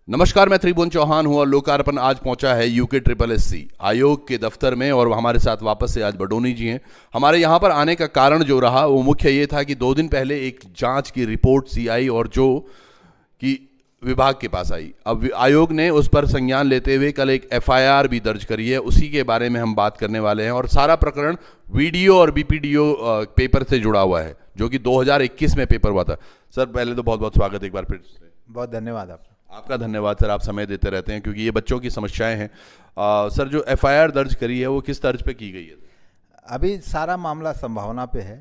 नमस्कार, मैं त्रिभुवन चौहान हूं और लोकार्पण आज पहुंचा है यूके ट्रिपल एससी आयोग के दफ्तर में और हमारे साथ वापस से आज बडोनी जी हैं। हमारे यहां पर आने का कारण जो रहा वो मुख्य ये था कि 2 दिन पहले एक जांच की रिपोर्ट सी आई और जो कि विभाग के पास आई। अब आयोग ने उस पर संज्ञान लेते हुए कल एक एफआईआर भी दर्ज करी है, उसी के बारे में हम बात करने वाले हैं। और सारा प्रकरण वीडियो और बीपीडीओ पेपर से जुड़ा हुआ है जो कि 2021 में पेपर हुआ था। सर पहले तो बहुत बहुत स्वागत एक बार फिर। बहुत धन्यवाद आपका धन्यवाद सर, आप समय देते रहते हैं क्योंकि ये बच्चों की समस्याएं हैं। सर जो एफआईआर दर्ज करी है वो किस तर्ज पे की गई है? अभी सारा मामला संभावना पे है।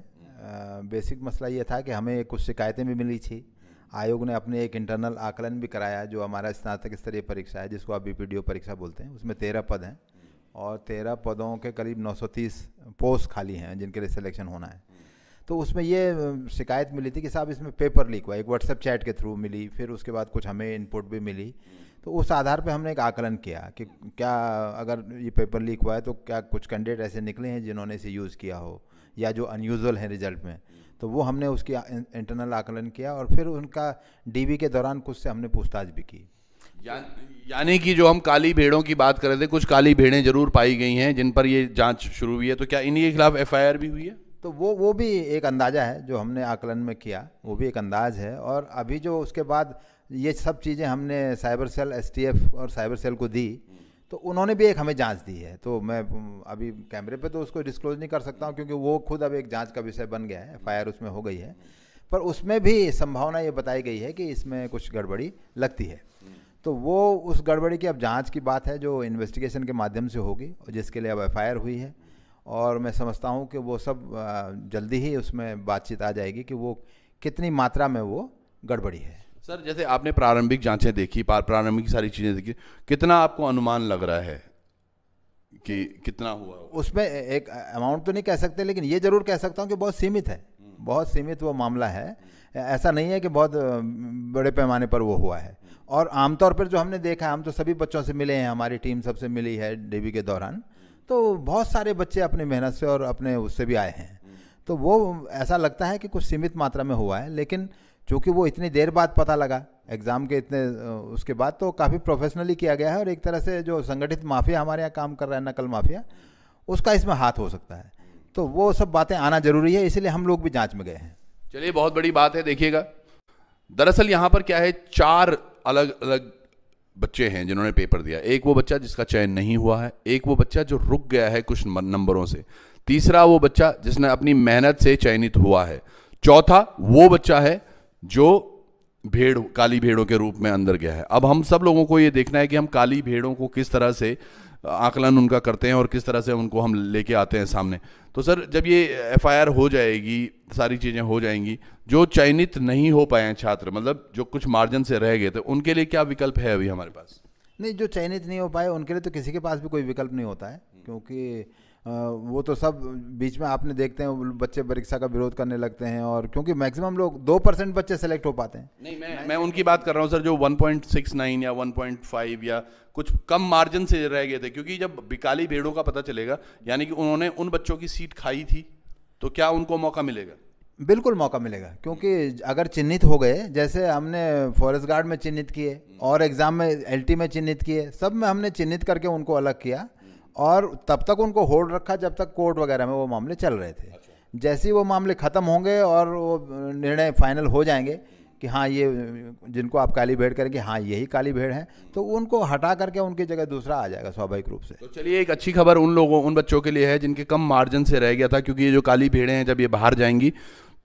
बेसिक मसला ये था कि हमें कुछ शिकायतें भी मिली थी। आयोग ने अपने एक इंटरनल आकलन भी कराया जो हमारा स्नातक स्तरीय परीक्षा है जिसको आप बीपीडीओ परीक्षा बोलते हैं। उसमें 13 पद हैं और 13 पदों के करीब 930 पोस्ट खाली हैं जिनके लिए सिलेक्शन होना है। तो उसमें ये शिकायत मिली थी कि साहब इसमें पेपर लीक हुआ, एक व्हाट्सएप चैट के थ्रू मिली, फिर उसके बाद कुछ हमें इनपुट भी मिली। तो उस आधार पे हमने एक आकलन किया कि क्या अगर ये पेपर लीक हुआ है तो क्या कुछ कैंडिडेट ऐसे निकले हैं जिन्होंने इसे यूज़ किया हो या जो अनयूजुअल है रिजल्ट में। तो वो हमने उसकी इंटरनल आकलन किया और फिर उनका डीबी के दौरान कुछ से हमने पूछताछ भी की। यानी कि जो हम काली भेड़ों की बात कर रहे थे, कुछ काली भेड़ें जरूर पाई गई हैं जिन पर ये जांच शुरू हुई है। तो क्या इन्हीं के खिलाफ एफआईआर भी हुई है? तो वो भी एक अंदाज़ा है जो हमने आकलन में किया, वो भी एक अंदाज़ है। और अभी जो उसके बाद ये सब चीज़ें हमने साइबर सेल एसटीएफ और साइबर सेल को दी तो उन्होंने भी एक हमें जांच दी है। तो मैं अभी कैमरे पे तो उसको डिस्क्लोज नहीं कर सकता हूँ क्योंकि वो खुद अब एक जांच का विषय बन गया है, एफआईआर उसमें हो गई है। पर उसमें भी संभावना ये बताई गई है कि इसमें कुछ गड़बड़ी लगती है। तो वो उस गड़बड़ी की अब जाँच की बात है जो इन्वेस्टिगेशन के माध्यम से होगी और जिसके लिए अब एफआईआर हुई है। और मैं समझता हूँ कि वो सब जल्दी ही उसमें बातचीत आ जाएगी कि वो कितनी मात्रा में वो गड़बड़ी है। सर जैसे आपने प्रारंभिक जांचें देखी, प्रारंभिक सारी चीज़ें देखी, कितना आपको अनुमान लग रहा है कि कितना हुआ? उसमें एक अमाउंट तो नहीं कह सकते लेकिन ये जरूर कह सकता हूँ कि बहुत सीमित है, बहुत सीमित वो मामला है। ऐसा नहीं है कि बहुत बड़े पैमाने पर वो हुआ है। और आमतौर पर जो हमने देखा, हम तो सभी बच्चों से मिले हैं, हमारी टीम सबसे मिली है डीबी के दौरान, तो बहुत सारे बच्चे अपनी मेहनत से और अपने उससे भी आए हैं। तो वो ऐसा लगता है कि कुछ सीमित मात्रा में हुआ है, लेकिन चूँकि वो इतनी देर बाद पता लगा एग्ज़ाम के इतने उसके बाद, तो काफ़ी प्रोफेशनली किया गया है। और एक तरह से जो संगठित माफिया हमारे यहाँ काम कर रहा है, नकल माफिया, उसका इसमें हाथ हो सकता है। तो वो सब बातें आना जरूरी है, इसलिए हम लोग भी जाँच में गए हैं। चलिए, बहुत बड़ी बात है। देखिएगा, दरअसल यहाँ पर क्या है, 4 अलग अलग बच्चे हैं जिन्होंने पेपर दिया। एक वो बच्चा जिसका चयन नहीं हुआ है, एक वो बच्चा जो रुक गया है कुछ नंबरों से, तीसरा वो बच्चा जिसने अपनी मेहनत से चयनित हुआ है, चौथा वो बच्चा है जो काली भेड़ों के रूप में अंदर गया है। अब हम सब लोगों को ये देखना है कि हम काली भेड़ों को किस तरह से आकलन उनका करते हैं और किस तरह से उनको हम लेके आते हैं सामने। तो सर जब ये एफआईआर हो जाएगी, सारी चीज़ें हो जाएंगी, जो चयनित नहीं हो पाए हैं छात्र, मतलब जो कुछ मार्जिन से रह गए थे, उनके लिए क्या विकल्प है अभी हमारे पास? नहीं, जो चयनित नहीं हो पाए उनके लिए तो किसी के पास भी कोई विकल्प नहीं होता है, क्योंकि वो तो सब बीच में आपने देखते हैं बच्चे परीक्षा का विरोध करने लगते हैं। और क्योंकि मैक्सिमम लोग 2% बच्चे सेलेक्ट हो पाते हैं। नहीं, मैं उनकी बात कर रहा हूँ सर जो 1.69 या 1.5 या कुछ कम मार्जिन से रह गए थे। क्योंकि जब काली भेड़ों का पता चलेगा, यानी कि उन्होंने उन बच्चों की सीट खाई थी, तो क्या उनको मौका मिलेगा? बिल्कुल मौका मिलेगा, क्योंकि अगर चिन्हित हो गए, जैसे हमने फॉरेस्ट गार्ड में चिन्हित किए और एग्ज़ाम में एलटी में चिन्हित किए, सब में हमने चिन्हित करके उनको अलग किया और तब तक उनको होल्ड रखा जब तक कोर्ट वगैरह में वो मामले चल रहे थे। जैसे ही वो मामले ख़त्म होंगे और वो निर्णय फाइनल हो जाएंगे कि हाँ ये जिनको आप काली भेड़ करेंगे, हाँ यही काली भेड़ है, तो उनको हटा करके उनकी जगह दूसरा आ जाएगा स्वाभाविक रूप से। तो चलिए, एक अच्छी खबर उन बच्चों के लिए है जिनके कम मार्जिन से रह गया था, क्योंकि ये जो काली भेड़ें हैं जब ये बाहर जाएंगी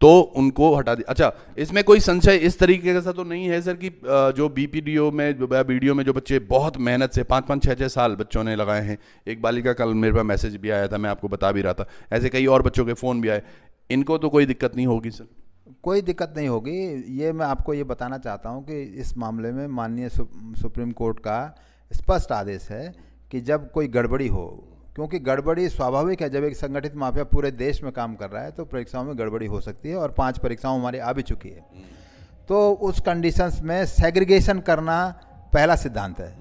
तो उनको हटा दी। अच्छा, इसमें कोई संशय इस तरीके का तो नहीं है सर कि जो बीपीडीओ में वीडियो में जो बच्चे बहुत मेहनत से 5-5, 6-6 साल बच्चों ने लगाए हैं, एक बालिका कल मेरे पास मैसेज भी आया था, मैं आपको बता भी रहा था, ऐसे कई और बच्चों के फ़ोन भी आए, इनको तो कोई दिक्कत नहीं होगी सर? कोई दिक्कत नहीं होगी। ये मैं आपको ये बताना चाहता हूँ कि इस मामले में माननीय सुप्रीम कोर्ट का स्पष्ट आदेश है कि जब कोई गड़बड़ी हो, क्योंकि गड़बड़ी स्वाभाविक है, जब एक संगठित माफिया पूरे देश में काम कर रहा है तो परीक्षाओं में गड़बड़ी हो सकती है। और 5 परीक्षाओं हमारी आ भी चुकी है। तो उस कंडीशंस में सेग्रीगेशन करना पहला सिद्धांत है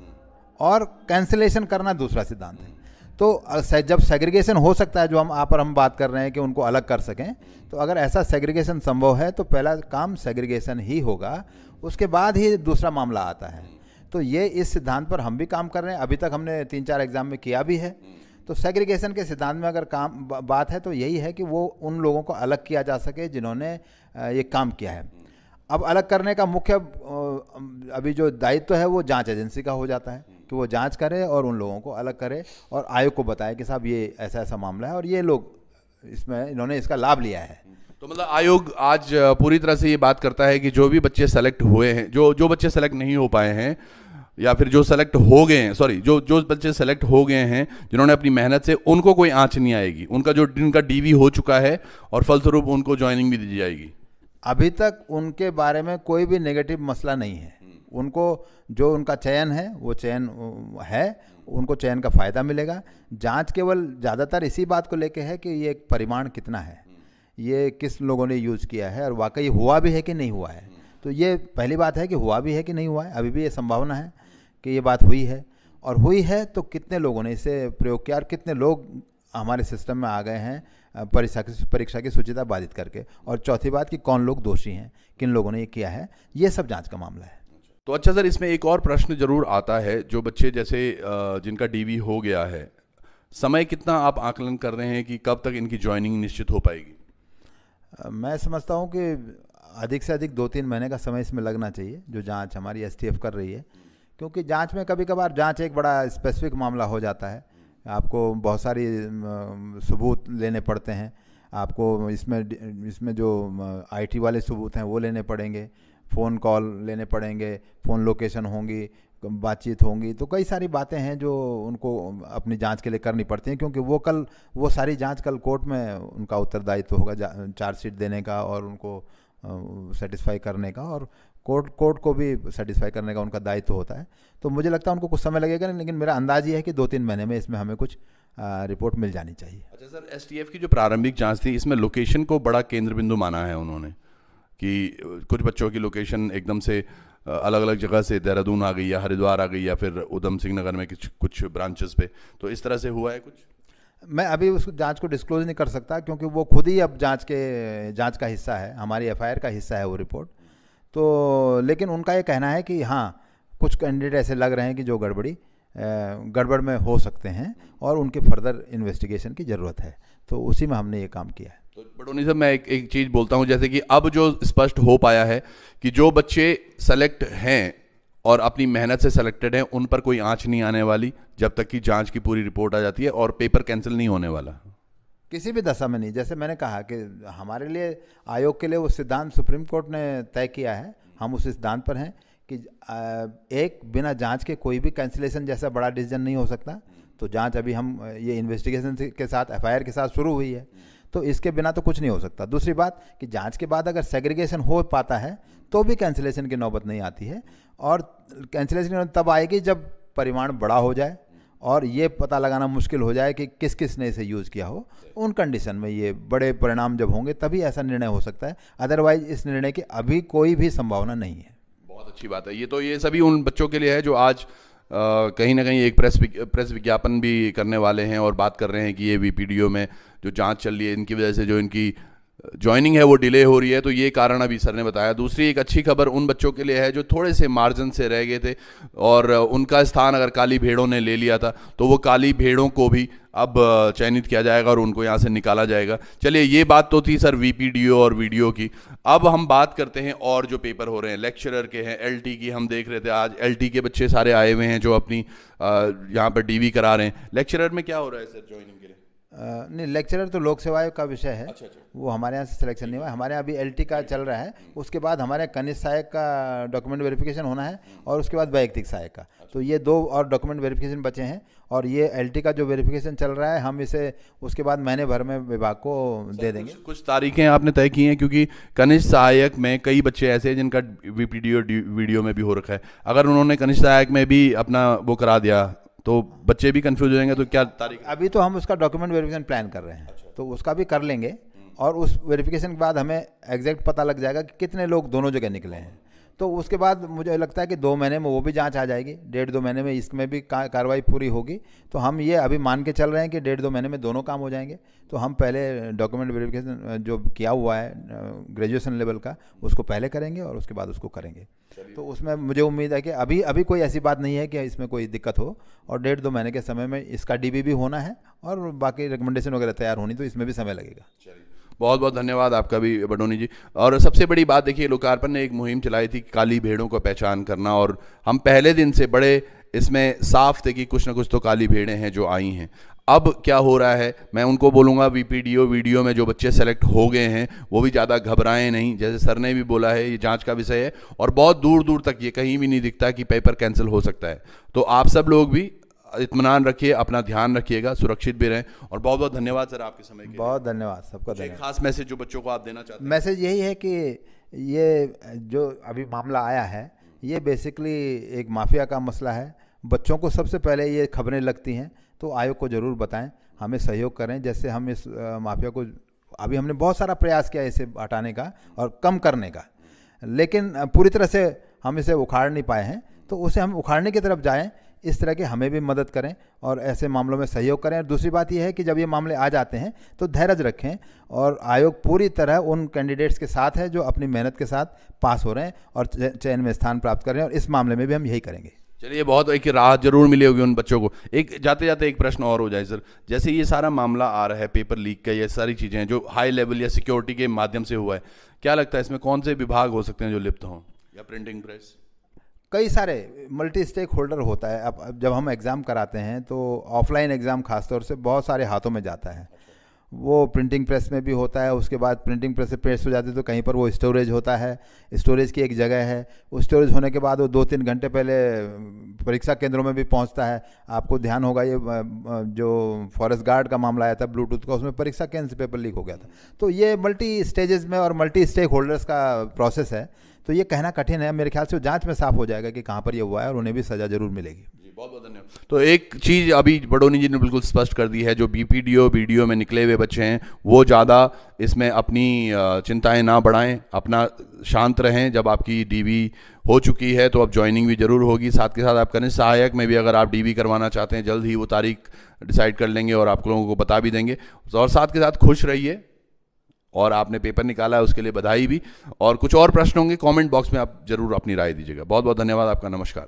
और कैंसिलेशन करना दूसरा सिद्धांत है। तो जब सेग्रीगेशन हो सकता है, जो हम बात कर रहे हैं कि उनको अलग कर सकें, तो अगर ऐसा सेग्रीगेशन संभव है तो पहला काम सेग्रीगेशन ही होगा, उसके बाद ही दूसरा मामला आता है। तो ये इस सिद्धांत पर हम भी काम कर रहे हैं, अभी तक हमने 3-4 एग्जाम में किया भी है। तो सेग्रीगेशन के सिद्धांत में अगर बात है तो यही है कि वो उन लोगों को अलग किया जा सके जिन्होंने ये काम किया है। अब अलग करने का मुख्य अभी जो दायित्व है वो जांच एजेंसी का हो जाता है कि वो जांच करे और उन लोगों को अलग करे और आयोग को बताए कि साहब ये ऐसा ऐसा मामला है और ये लोग इसमें इन्होंने इसका लाभ लिया है। तो मतलब आयोग आज पूरी तरह से ये बात करता है कि जो भी बच्चे सेलेक्ट हुए हैं, जो बच्चे सेलेक्ट नहीं हो पाए हैं या फिर जो सेलेक्ट हो गए हैं, सॉरी, जो बच्चे सेलेक्ट हो गए हैं जिन्होंने अपनी मेहनत से, उनको कोई आंच नहीं आएगी, उनका डीवी हो चुका है और फलस्वरूप उनको ज्वाइनिंग भी दी जाएगी। अभी तक उनके बारे में कोई भी नेगेटिव मसला नहीं है। उनको जो उनका चयन है वो चयन है, उनको चयन का फ़ायदा मिलेगा। जांच केवल ज़्यादातर इसी बात को लेके है कि ये परिमाण कितना है, ये किस लोगों ने यूज़ किया है और वाकई हुआ भी है कि नहीं हुआ है। तो ये पहली बात है कि हुआ भी है कि नहीं हुआ है। अभी भी ये संभावना है कि ये बात हुई है, और हुई है तो कितने लोगों ने इसे प्रयोग किया और कितने लोग हमारे सिस्टम में आ गए हैं परीक्षा की शुचिता बाधित करके। और चौथी बात कि कौन लोग दोषी हैं, किन लोगों ने ये किया है, ये सब जांच का मामला है। तो अच्छा सर, इसमें एक और प्रश्न जरूर आता है, जो बच्चे जैसे जिनका डीवी हो गया है, समय कितना आप आकलन कर रहे हैं कि कब तक इनकी ज्वाइनिंग निश्चित हो पाएगी? मैं समझता हूँ कि अधिक से अधिक 2-3 महीने का समय इसमें लगना चाहिए, जो जांच हमारी एसटीएफ कर रही है। क्योंकि जांच में कभी कभार जांच एक बड़ा स्पेसिफिक मामला हो जाता है, आपको बहुत सारी सबूत लेने पड़ते हैं, आपको इसमें जो आईटी वाले सबूत हैं वो लेने पड़ेंगे, फ़ोन कॉल लेने पड़ेंगे, फ़ोन लोकेशन होंगी, बातचीत होंगी, तो कई सारी बातें हैं जो उनको अपनी जांच के लिए करनी पड़ती हैं। क्योंकि वो सारी जांच कल कोर्ट में उनका उत्तरदायित्व होगा चार्जशीट देने का और उनको सेटिस्फाई करने का, और कोर्ट को भी सेटिस्फाई करने का उनका दायित्व होता है। तो मुझे लगता है उनको कुछ समय लगेगा, लेकिन मेरा अंदाज ये है कि 2-3 महीने में इसमें हमें कुछ रिपोर्ट मिल जानी चाहिए। अच्छा सर, एसटीएफ की जो प्रारंभिक जांच थी, इसमें लोकेशन को बड़ा केंद्र बिंदु माना है उन्होंने कि कुछ बच्चों की लोकेशन एकदम से अलग अलग जगह से देहरादून आ गई या हरिद्वार आ गई या फिर उधम सिंह नगर में कुछ ब्रांचेस पे, तो इस तरह से हुआ है कुछ? मैं अभी उस जांच को डिस्क्लोज नहीं कर सकता, क्योंकि वो खुद ही अब जांच का हिस्सा है, हमारी एफआईआर का हिस्सा है वो रिपोर्ट। तो लेकिन उनका ये कहना है कि हाँ, कुछ कैंडिडेट ऐसे लग रहे हैं कि जो गड़बड़ में हो सकते हैं और उनके फर्दर इन्वेस्टिगेशन की ज़रूरत है, तो उसी में हमने ये काम किया है। तो बडोनी साहब, मैं एक चीज़ बोलता हूँ, जैसे कि अब जो स्पष्ट हो पाया है कि जो बच्चे सेलेक्ट हैं और अपनी मेहनत से सेलेक्टेड हैं, उन पर कोई आंच नहीं आने वाली जब तक कि जांच की पूरी रिपोर्ट आ जाती है, और पेपर कैंसिल नहीं होने वाला किसी भी दशा में नहीं। जैसे मैंने कहा कि हमारे लिए, आयोग के लिए वो सिद्धांत सुप्रीम कोर्ट ने तय किया है, हम उस सिद्धांत पर हैं कि एक बिना जांच के कोई भी कैंसिलेशन जैसा बड़ा डिसीजन नहीं हो सकता। तो जांच अभी हम ये इन्वेस्टिगेशन के साथ एफआईआर के साथ शुरू हुई है, तो इसके बिना तो कुछ नहीं हो सकता। दूसरी बात कि जांच के बाद अगर सेग्रीगेशन हो पाता है तो भी कैंसिलेशन की नौबत नहीं आती है, और कैंसिलेशन तब आएगी जब परिमाण बड़ा हो जाए और ये पता लगाना मुश्किल हो जाए कि किस किस ने इसे यूज़ किया हो। उन कंडीशन में ये बड़े परिणाम जब होंगे तभी ऐसा निर्णय हो सकता है, अदरवाइज इस निर्णय की अभी कोई भी संभावना नहीं है। बहुत अच्छी बात है। ये सभी उन बच्चों के लिए है जो आज कहीं ना कहीं एक प्रेस विज्ञापन भी करने वाले हैं और बात कर रहे हैं कि ये वीपीडीओ में जो जांच चल रही है, इनकी वजह से जो इनकी ज्वाइनिंग है वो डिले हो रही है। तो ये कारण अभी सर ने बताया। दूसरी एक अच्छी खबर उन बच्चों के लिए है जो थोड़े से मार्जिन से रह गए थे और उनका स्थान अगर काली भेड़ों ने ले लिया था, तो वो काली भेड़ों को भी अब चयनित किया जाएगा और उनको यहाँ से निकाला जाएगा। चलिए, ये बात तो थी सर वीपीडीओ और वीडियो की। अब हम बात करते हैं और जो पेपर हो रहे हैं, लेक्चरर के हैं, एलटी की हम देख रहे थे, आज एलटी के बच्चे सारे आए हुए हैं जो अपनी यहाँ पर डीवी करा रहे हैं। लेक्चरर में क्या हो रहा है सर ज्वाइनिंग के लिए? नहीं, लेक्चरर तो लोक सेवा आयोग का विषय है। अच्छा। वो हमारे यहाँ से सिलेक्शन नहीं हुआ है। हमारे यहाँ अभी एलटी का चल रहा है, उसके बाद हमारे कनिष्ठ सहायक का डॉक्यूमेंट वेरिफिकेशन होना है और उसके बाद वैयक्तिक सहायक का। तो ये 2 और डॉक्यूमेंट वेरिफिकेशन बचे हैं, और ये एलटी का जो वेरिफिकेशन चल रहा है हम इसे उसके बाद महीने भर में विभाग को दे देंगे। कुछ तारीखें आपने तय की हैं? क्योंकि कनिष्ठ सहायक में कई बच्चे ऐसे हैं जिनका वीडियो में भी हो रखा है। अगर उन्होंने कनिष्ठ सहायक में भी अपना वो करा दिया तो बच्चे भी कंफ्यूज हो जाएंगे। तो क्या तारीख? अभी तो हम उसका डॉक्यूमेंट वेरिफिकेशन प्लान कर रहे हैं। तो उसका भी कर लेंगे, और उस वेरिफिकेशन के बाद हमें एग्जैक्ट पता लग जाएगा कि कितने लोग दोनों जगह निकले हैं। तो उसके बाद मुझे लगता है कि 2 महीने में वो भी जांच आ जाएगी, 1.5-2 महीने में इसमें भी कार्रवाई पूरी होगी। तो हम ये अभी मान के चल रहे हैं कि 1.5-2 महीने में दोनों काम हो जाएंगे। तो हम पहले डॉक्यूमेंट वेरिफिकेशन जो किया हुआ है ग्रेजुएशन लेवल का, उसको पहले करेंगे और उसके बाद उसको करेंगे। तो उसमें मुझे उम्मीद है कि अभी कोई ऐसी बात नहीं है कि इसमें कोई दिक्कत हो, और 1.5-2 महीने के समय में इसका डीबी भी होना है और बाकी रिकमेंडेशन वगैरह तैयार होनी, तो इसमें भी समय लगेगा। बहुत बहुत धन्यवाद आपका भी बडोनी जी। और सबसे बड़ी बात देखिए, लोकार्पण ने एक मुहिम चलाई थी काली भेड़ों को पहचान करना, और हम पहले दिन से बड़े इसमें साफ थे कि कुछ ना कुछ तो काली भेड़ें हैं जो आई हैं। अब क्या हो रहा है, मैं उनको बोलूँगा वीपीडीओ वीडियो में जो बच्चे सेलेक्ट हो गए हैं वो भी ज़्यादा घबराएं नहीं, जैसे सर ने भी बोला है ये जांच का विषय है, और बहुत दूर दूर तक ये कहीं भी नहीं दिखता कि पेपर कैंसिल हो सकता है। तो आप सब लोग भी इत्मीनान रखिए, अपना ध्यान रखिएगा, सुरक्षित भी रहें। और बहुत बहुत धन्यवाद सर आपके समय के लिए। बहुत धन्यवाद सबका। एक खास मैसेज जो बच्चों को आप देना चाहते हैं? मैसेज यही है कि ये जो अभी मामला आया है ये बेसिकली एक माफिया का मसला है। बच्चों को सबसे पहले ये खबरें लगती हैं तो आयोग को ज़रूर बताएं, हमें सहयोग करें। जैसे हम इस माफिया को अभी हमने बहुत सारा प्रयास किया इसे हटाने का और कम करने का, लेकिन पूरी तरह से हम इसे उखाड़ नहीं पाए हैं। तो उसे हम उखाड़ने की तरफ जाएं, इस तरह के हमें भी मदद करें और ऐसे मामलों में सहयोग करें। और दूसरी बात यह है कि जब ये मामले आ जाते हैं तो धैर्य रखें, और आयोग पूरी तरह उन कैंडिडेट्स के साथ है जो अपनी मेहनत के साथ पास हो रहे हैं और चयन में स्थान प्राप्त कर रहे हैं, और इस मामले में भी हम यही करेंगे। चलिए, बहुत एक राहत जरूर मिली होगी उन बच्चों को। एक जाते जाते एक प्रश्न और हो जाए सर, जैसे ये सारा मामला आ रहा है पेपर लीक का, ये सारी चीज़ें जो हाई लेवल या सिक्योरिटी के माध्यम से हुआ है, क्या लगता है इसमें कौन से विभाग हो सकते हैं जो लिप्त हों, या प्रिंटिंग प्रेस? कई सारे मल्टी स्टेक होल्डर होता है। अब जब हम एग्ज़ाम कराते हैं तो ऑफलाइन एग्ज़ाम खासतौर से बहुत सारे हाथों में जाता है। वो प्रिंटिंग प्रेस में भी होता है, उसके बाद प्रिंटिंग प्रेस से प्रेस हो जाती है तो कहीं पर वो स्टोरेज होता है, स्टोरेज की एक जगह है। उस स्टोरेज होने के बाद वो 2-3 घंटे पहले परीक्षा केंद्रों में भी पहुंचता है। आपको ध्यान होगा ये जो फॉरेस्ट गार्ड का मामला आया था ब्लूटूथ का, उसमें परीक्षा केंद्र से पेपर लीक हो गया था। तो ये मल्टी स्टेजेस में और मल्टी स्टेक होल्डर्स का प्रोसेस है, तो ये कहना कठिन है। मेरे ख्याल से जांच में साफ हो जाएगा कि कहाँ पर ये हुआ है और उन्हें भी सज़ा जरूर मिलेगी। जी, बहुत बहुत धन्यवाद। तो एक चीज़ अभी बडोनी जी ने बिल्कुल स्पष्ट कर दी है, जो बीपीडीओ वीडियो में निकले हुए बच्चे हैं वो ज़्यादा इसमें अपनी चिंताएं ना बढ़ाएं, अपना शांत रहें। जब आपकी डीवी हो चुकी है तो अब ज्वाइनिंग भी जरूर होगी, साथ के साथ आप करें सहायक में भी अगर आप डीवी करवाना चाहते हैं, जल्द ही वो तारीख डिसाइड कर लेंगे और आप लोगों को बता भी देंगे। और साथ के साथ खुश रहिए, और आपने पेपर निकाला है उसके लिए बधाई भी। और कुछ और प्रश्न होंगे कमेंट बॉक्स में आप जरूर अपनी राय दीजिएगा। बहुत बहुत धन्यवाद आपका। नमस्कार।